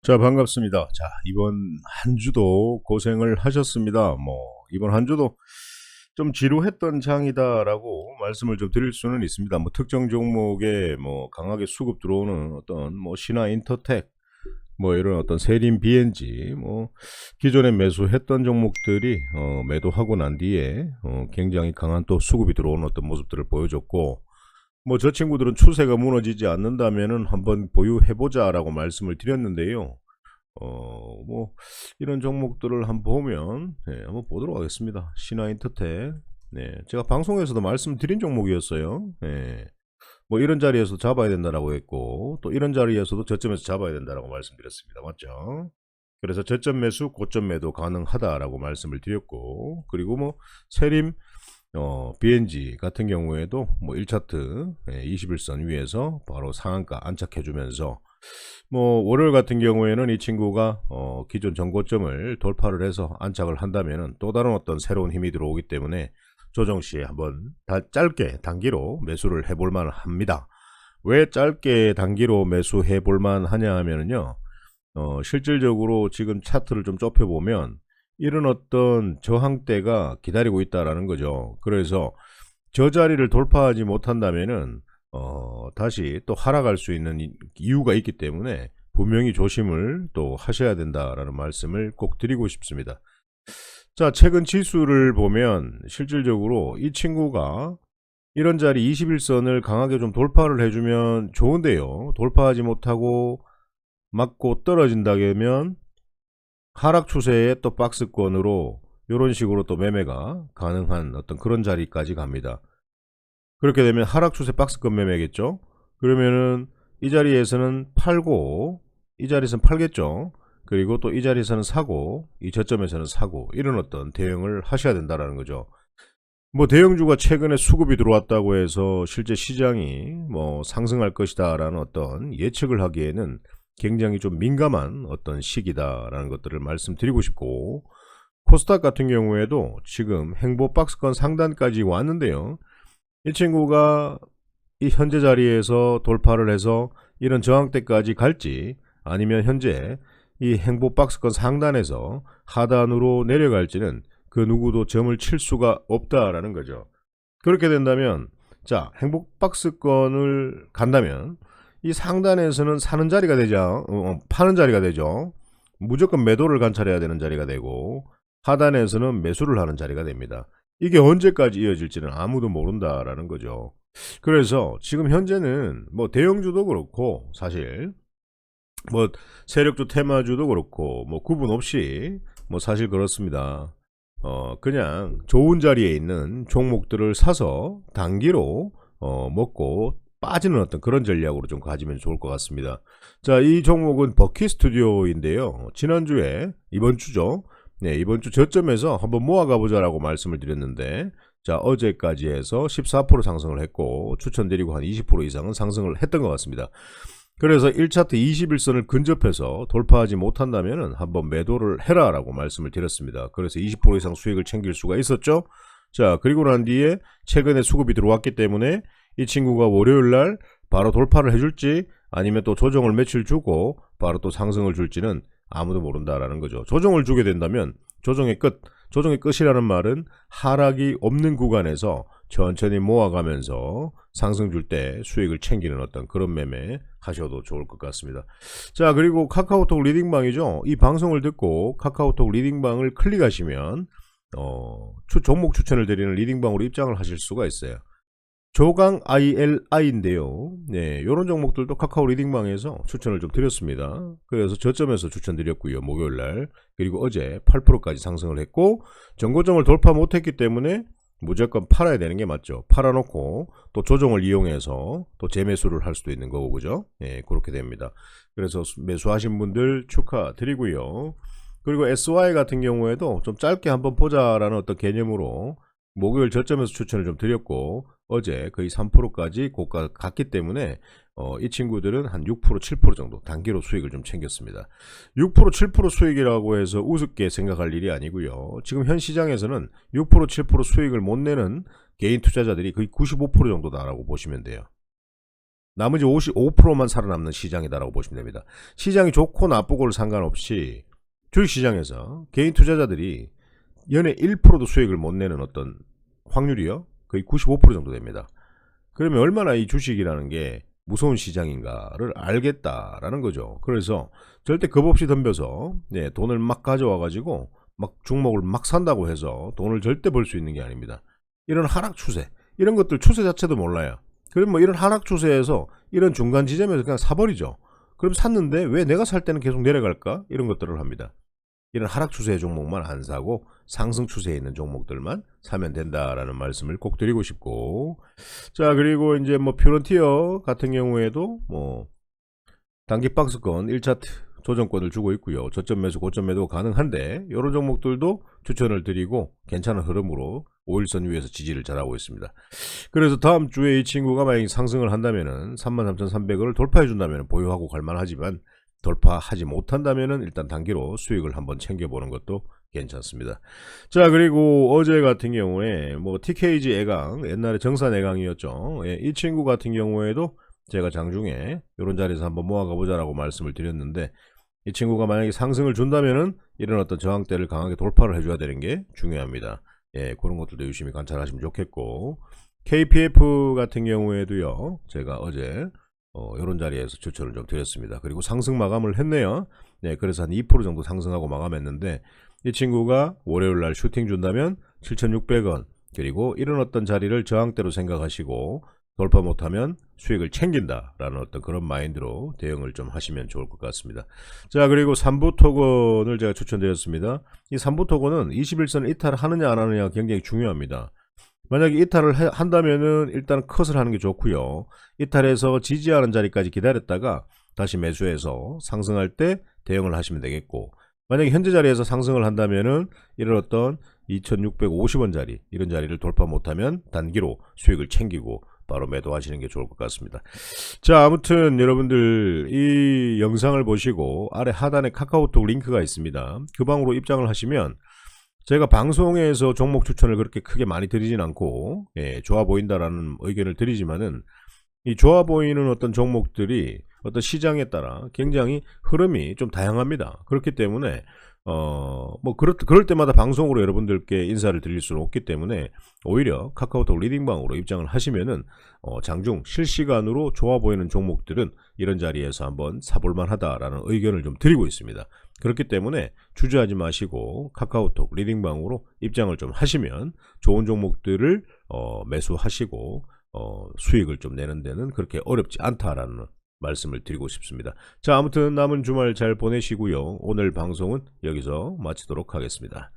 자, 반갑습니다. 자, 이번 한 주도 고생을 하셨습니다. 이번 한 주도 좀 지루했던 장이다라고 말씀을 좀 드릴 수는 있습니다. 특정 종목에 강하게 수급 들어오는 어떤 신화 인터텍, 이런 어떤 세림 BNG, 기존에 매수했던 종목들이, 매도하고 난 뒤에, 굉장히 강한 또 수급이 들어오는 어떤 모습들을 보여줬고, 저 친구들은 추세가 무너지지 않는다면은 한번 보유해보자라고 말씀을 드렸는데요. 이런 종목들을 한번 보면, 한번 보도록 하겠습니다. 신화인터텍. 네, 제가 방송에서도 말씀드린 종목이었어요. 네, 이런 자리에서 잡아야 된다라고 했고, 또 이런 자리에서도 저점에서 잡아야 된다라고 말씀드렸습니다. 맞죠? 그래서 저점 매수, 고점 매도 가능하다라고 말씀을 드렸고, 그리고 세림, BNG 같은 경우에도 1차트 21선 위에서 바로 상한가 안착해주면서 월요일 같은 경우에는 이 친구가 기존 전고점을 돌파를 해서 안착을 한다면은 또 다른 어떤 새로운 힘이 들어오기 때문에 조정 시에 한번 짧게 단기로 매수를 해볼 만 합니다. 왜 짧게 단기로 매수해 볼 만 하냐 하면은요, 실질적으로 지금 차트를 좀 좁혀보면 이런 어떤 저항대가 기다리고 있다라는 거죠. 그래서 저 자리를 돌파하지 못한다면은 다시 또 하락할 수 있는 이유가 있기 때문에 분명히 조심을 또 하셔야 된다라는 말씀을 꼭 드리고 싶습니다. 자, 최근 지수를 보면 실질적으로 이 친구가 이런 자리 21선을 강하게 좀 돌파를 해주면 좋은데요. 돌파하지 못하고 맞고 떨어진다면 하락 추세의 또 박스권으로 이런 식으로 또 매매가 가능한 어떤 그런 자리까지 갑니다. 그렇게 되면 하락 추세 박스권 매매겠죠. 그러면은 이 자리에서는 팔고, 이 자리에서는 팔겠죠. 그리고 또 이 자리에서는 사고, 이 저점에서는 사고, 이런 어떤 대응을 하셔야 된다라는 거죠. 대형주가 최근에 수급이 들어왔다고 해서 실제 시장이 상승할 것이다 라는 어떤 예측을 하기에는 굉장히 좀 민감한 어떤 시기다라는 것들을 말씀드리고 싶고, 코스닥 같은 경우에도 지금 행보 박스권 상단까지 왔는데요. 이 친구가 이 현재 자리에서 돌파를 해서 이런 저항대까지 갈지, 아니면 현재 이 행보 박스권 상단에서 하단으로 내려갈지는 그 누구도 점을 칠 수가 없다라는 거죠. 그렇게 된다면, 자, 행복 박스권을 간다면 이 상단에서는 사는 자리가 되죠. 파는 자리가 되죠. 무조건 매도를 관찰해야 되는 자리가 되고, 하단에서는 매수를 하는 자리가 됩니다. 이게 언제까지 이어질지는 아무도 모른다라는 거죠. 그래서 지금 현재는 대형주도 그렇고, 사실 세력주 테마주도 그렇고 구분 없이 사실 그렇습니다. 그냥 좋은 자리에 있는 종목들을 사서 단기로 먹고 빠지는 어떤 그런 전략으로 좀 가지면 좋을 것 같습니다. 자, 이 종목은 버키 스튜디오인데요. 지난주에, 이번 주죠. 네, 이번 주 저점에서 한번 모아가 보자라고 말씀을 드렸는데, 자, 어제까지 해서 14% 상승을 했고, 추천드리고 한 20% 이상은 상승을 했던 것 같습니다. 그래서 1차트 21선을 근접해서 돌파하지 못한다면 한번 매도를 해라라고 말씀을 드렸습니다. 그래서 20% 이상 수익을 챙길 수가 있었죠. 자, 그리고 난 뒤에 최근에 수급이 들어왔기 때문에 이 친구가 월요일날 바로 돌파를 해줄지, 아니면 또 조정을 며칠 주고 바로 또 상승을 줄지는 아무도 모른다라는 거죠. 조정을 주게 된다면 조정의 끝, 조정의 끝이라는 말은 하락이 없는 구간에서 천천히 모아가면서 상승 줄 때 수익을 챙기는 어떤 그런 매매 하셔도 좋을 것 같습니다. 자, 그리고 카카오톡 리딩방이죠. 이 방송을 듣고 카카오톡 리딩방을 클릭하시면 종목 추천을 드리는 리딩방으로 입장을 하실 수가 있어요. 조강 ILI인데요. 네, 이런 종목들도 카카오 리딩방에서 추천을 좀 드렸습니다. 그래서 저점에서 추천드렸고요. 목요일날. 그리고 어제 8%까지 상승을 했고, 전고점을 돌파 못했기 때문에 무조건 팔아야 되는 게 맞죠. 팔아놓고 또 조정을 이용해서 또 재매수를 할 수도 있는 거고, 그죠? 네, 그렇게 됩니다. 그래서 매수하신 분들 축하드리고요. 그리고 SY 같은 경우에도 좀 짧게 한번 보자라는 어떤 개념으로 목요일 저점에서 추천을 좀 드렸고, 어제 거의 3%까지 고가 갔기 때문에 이 친구들은 한 6%, 7% 정도 단기로 수익을 좀 챙겼습니다. 6%, 7% 수익이라고 해서 우습게 생각할 일이 아니고요. 지금 현 시장에서는 6%, 7% 수익을 못 내는 개인 투자자들이 거의 95% 정도다라고 보시면 돼요. 나머지 55%만 살아남는 시장이다라고 보시면 됩니다. 시장이 좋고 나쁘고를 상관없이 주식시장에서 개인 투자자들이 연에 1%도 수익을 못 내는 어떤 확률이요, 거의 95% 정도 됩니다. 그러면 얼마나 이 주식이라는 게 무서운 시장인가를 알겠다라는 거죠. 그래서 절대 겁 없이 덤벼서 돈을 막 가져와 가지고 막 종목을 막 산다고 해서 돈을 절대 벌 수 있는 게 아닙니다. 이런 하락 추세, 이런 것들 추세 자체도 몰라요. 그럼 뭐 이런 하락 추세에서 이런 중간 지점에서 그냥 사버리죠. 그럼 샀는데 왜 내가 살 때는 계속 내려갈까? 이런 것들을 합니다. 이런 하락 추세의 종목만 안 사고 상승 추세에 있는 종목들만 사면 된다라는 말씀을 꼭 드리고 싶고, 자, 그리고 이제 뭐 퓨런티어 같은 경우에도 뭐 단기 박스권 1차트 조정권을 주고 있고요. 저점 매수 고점 매도 가능한데 이런 종목들도 추천을 드리고 괜찮은 흐름으로 5일선 위에서 지지를 잘하고 있습니다. 그래서 다음 주에 이 친구가 만약에 상승을 한다면은 33,300원을 돌파해 준다면 보유하고 갈만하지만, 돌파하지 못한다면은 일단 단기로 수익을 한번 챙겨보는 것도 괜찮습니다. 자, 그리고 어제 같은 경우에 뭐 TKG 애강, 옛날에 정산 애강이었죠. 이 친구 같은 경우에도 제가 장중에 이런 자리에서 한번 모아가 보자라고 말씀을 드렸는데, 이 친구가 만약에 상승을 준다면은 이런 어떤 저항대를 강하게 돌파를 해줘야 되는 게 중요합니다. 그런 것들도 유심히 관찰하시면 좋겠고, KPF 같은 경우에도요, 제가 어제 이런 자리에서 추천을 좀 드렸습니다. 그리고 상승 마감을 했네요. 그래서 한 2% 정도 상승하고 마감했는데, 이 친구가 월요일날 슈팅 준다면 7,600원, 그리고 이런 어떤 자리를 저항대로 생각하시고 돌파 못하면 수익을 챙긴다라는 어떤 그런 마인드로 대응을 좀 하시면 좋을 것 같습니다. 자, 그리고 3부 토건을 제가 추천드렸습니다. 이 3부 토건은 21선 이탈을 하느냐 안 하느냐가 굉장히 중요합니다. 만약에 이탈을 한다면은 일단 컷을 하는 게 좋고요. 이탈해서 지지하는 자리까지 기다렸다가 다시 매수해서 상승할 때 대응을 하시면 되겠고, 만약에 현재 자리에서 상승을 한다면은 이런 어떤 2,650원 자리, 이런 자리를 돌파 못하면 단기로 수익을 챙기고 바로 매도하시는 게 좋을 것 같습니다. 자, 아무튼 여러분들 이 영상을 보시고 아래 하단에 카카오톡 링크가 있습니다. 그 방으로 입장을 하시면 제가 방송에서 종목 추천을 그렇게 크게 많이 드리진 않고 좋아 보인다라는 의견을 드리지만은, 이 좋아 보이는 어떤 종목들이 어떤 시장에 따라 굉장히 흐름이 좀 다양합니다. 그렇기 때문에 뭐 그럴 때마다 방송으로 여러분들께 인사를 드릴 수는 없기 때문에 오히려 카카오톡 리딩방으로 입장을 하시면은 장중 실시간으로 좋아 보이는 종목들은 이런 자리에서 한번 사볼만 하다라는 의견을 좀 드리고 있습니다. 그렇기 때문에 주저하지 마시고 카카오톡 리딩방으로 입장을 좀 하시면 좋은 종목들을 매수하시고 수익을 좀 내는 데는 그렇게 어렵지 않다라는 말씀을 드리고 싶습니다. 자, 아무튼 남은 주말 잘 보내시고요. 오늘 방송은 여기서 마치도록 하겠습니다.